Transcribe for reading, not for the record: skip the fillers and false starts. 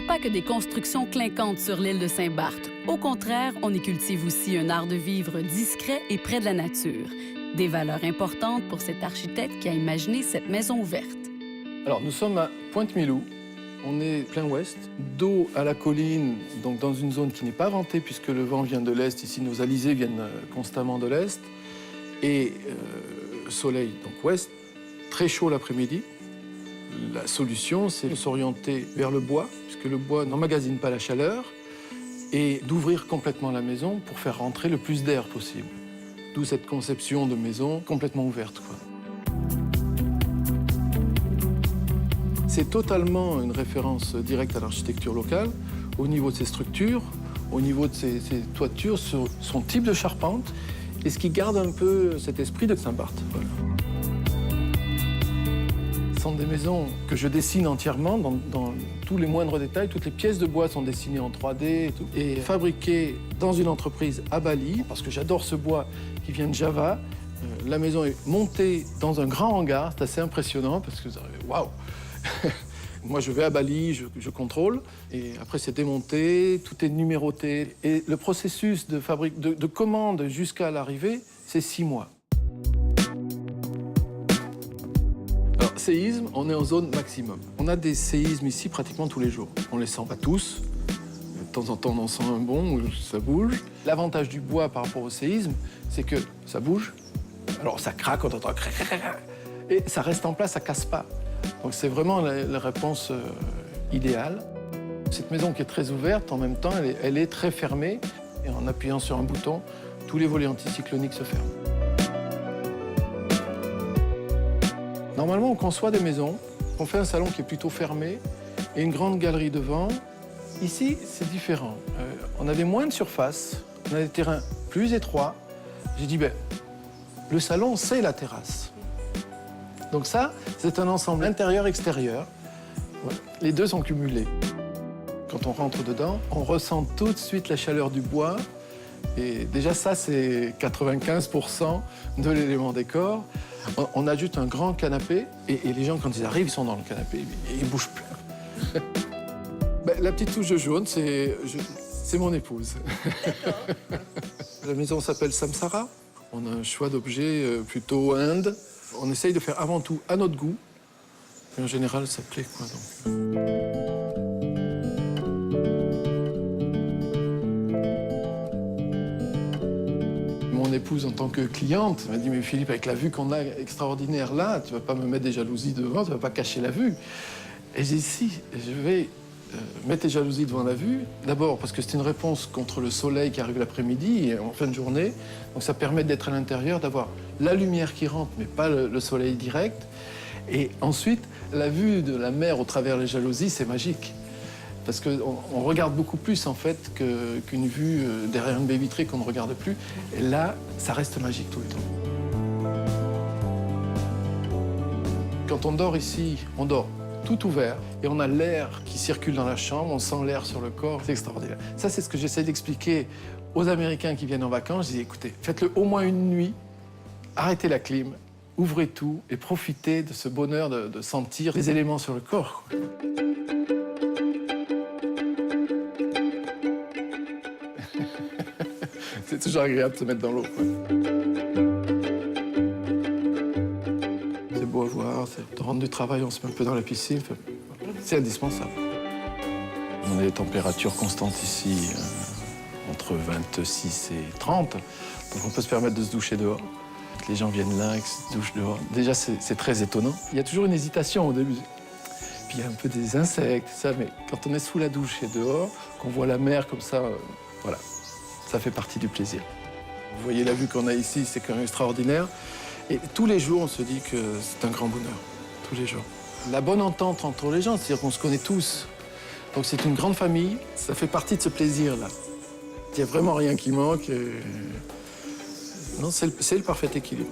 pas que des constructions clinquantes sur l'île de Saint-Barth. Au contraire, on y cultive aussi un art de vivre discret et près de la nature. Des valeurs importantes pour cet architecte qui a imaginé cette maison ouverte. Alors, nous sommes à Pointe-Milou. On est plein ouest, dos à la colline, donc dans une zone qui n'est pas ventée puisque le vent vient de l'est. Ici, nos alizés viennent constamment de l'est. Et soleil, donc ouest, très chaud l'après-midi. La solution, c'est de s'orienter vers le bois, puisque le bois n'emmagasine pas la chaleur, et d'ouvrir complètement la maison pour faire rentrer le plus d'air possible. D'où cette conception de maison complètement ouverte, quoi. C'est totalement une référence directe à l'architecture locale, au niveau de ses structures, au niveau de ses toitures, sur son type de charpente, et ce qui garde un peu cet esprit de Saint-Barth. Voilà. Ce sont des maisons que je dessine entièrement dans tous les moindres détails. Toutes les pièces de bois sont dessinées en 3D et fabriquées dans une entreprise à Bali, parce que j'adore ce bois qui vient de Java. La maison est montée dans un grand hangar, c'est assez impressionnant parce que waouh. Moi, je vais à Bali, je contrôle, et après, c'est démonté, tout est numéroté. Et le processus de commande jusqu'à l'arrivée, c'est 6 mois. Alors, séisme, on est en zone maximum. On a des séismes ici pratiquement tous les jours. On les sent pas tous. De temps en temps, on en sent un bon où ça bouge. L'avantage du bois par rapport au séisme, c'est que ça bouge. Alors, ça craque, on entend crac, crac, crac, et ça reste en place, ça casse pas. Donc c'est vraiment la réponse idéale. Cette maison qui est très ouverte, en même temps, elle est très fermée. Et en appuyant sur un bouton, tous les volets anticycloniques se ferment. Normalement, on conçoit des maisons, on fait un salon qui est plutôt fermé et une grande galerie devant. Ici, c'est différent. On avait moins de surface, on a des terrains plus étroits. J'ai dit, le salon, c'est la terrasse. Donc ça, c'est un ensemble intérieur-extérieur. Voilà. Les deux sont cumulés. Quand on rentre dedans, on ressent tout de suite la chaleur du bois. Et déjà, ça, c'est 95% de l'élément décor. On ajoute un grand canapé. Et les gens, quand ils arrivent, ils sont dans le canapé. Ils ne bougent plus. La petite touche de jaune, c'est mon épouse. La maison s'appelle Samsara. On a un choix d'objets plutôt Inde. On essaye de faire avant tout à notre goût. Et en général, ça plaît, quoi, donc. Mon épouse, en tant que cliente, m'a dit « Mais Philippe, avec la vue qu'on a extraordinaire là, tu vas pas me mettre des jalousies devant, tu vas pas cacher la vue. » Et j'ai dit « Si, je vais mettre des jalousies devant la vue. D'abord parce que c'est une réponse contre le soleil qui arrive l'après-midi et en fin de journée. Donc ça permet d'être à l'intérieur, d'avoir la lumière qui rentre, mais pas le soleil direct. Et ensuite, la vue de la mer au travers les jalousies, c'est magique. Parce qu'on regarde beaucoup plus, en fait, qu'une vue derrière une baie vitrée qu'on ne regarde plus. Et là, ça reste magique tout le temps. Quand on dort ici, on dort tout ouvert, et on a l'air qui circule dans la chambre, on sent l'air sur le corps, c'est extraordinaire. Ça, c'est ce que j'essaie d'expliquer aux Américains qui viennent en vacances. Je dis, écoutez, faites-le au moins une nuit, arrêtez la clim, ouvrez tout et profitez de ce bonheur de sentir les éléments sur le corps. C'est toujours agréable de se mettre dans l'eau. C'est beau à voir, de rendre du travail, on se met un peu dans la piscine. C'est indispensable. On a des températures constantes ici, entre 26 et 30. Donc on peut se permettre de se doucher dehors. Les gens viennent là et se douchent dehors. Déjà, c'est très étonnant. Il y a toujours une hésitation au début. Puis il y a un peu des insectes, ça, mais quand on est sous la douche et dehors, qu'on voit la mer comme ça, voilà, ça fait partie du plaisir. Vous voyez la vue qu'on a ici, c'est quand même extraordinaire. Et tous les jours, on se dit que c'est un grand bonheur. Tous les jours. La bonne entente entre les gens, c'est-à-dire qu'on se connaît tous. Donc c'est une grande famille, ça fait partie de ce plaisir-là. Il n'y a vraiment rien qui manque. Non, c'est le parfait équilibre.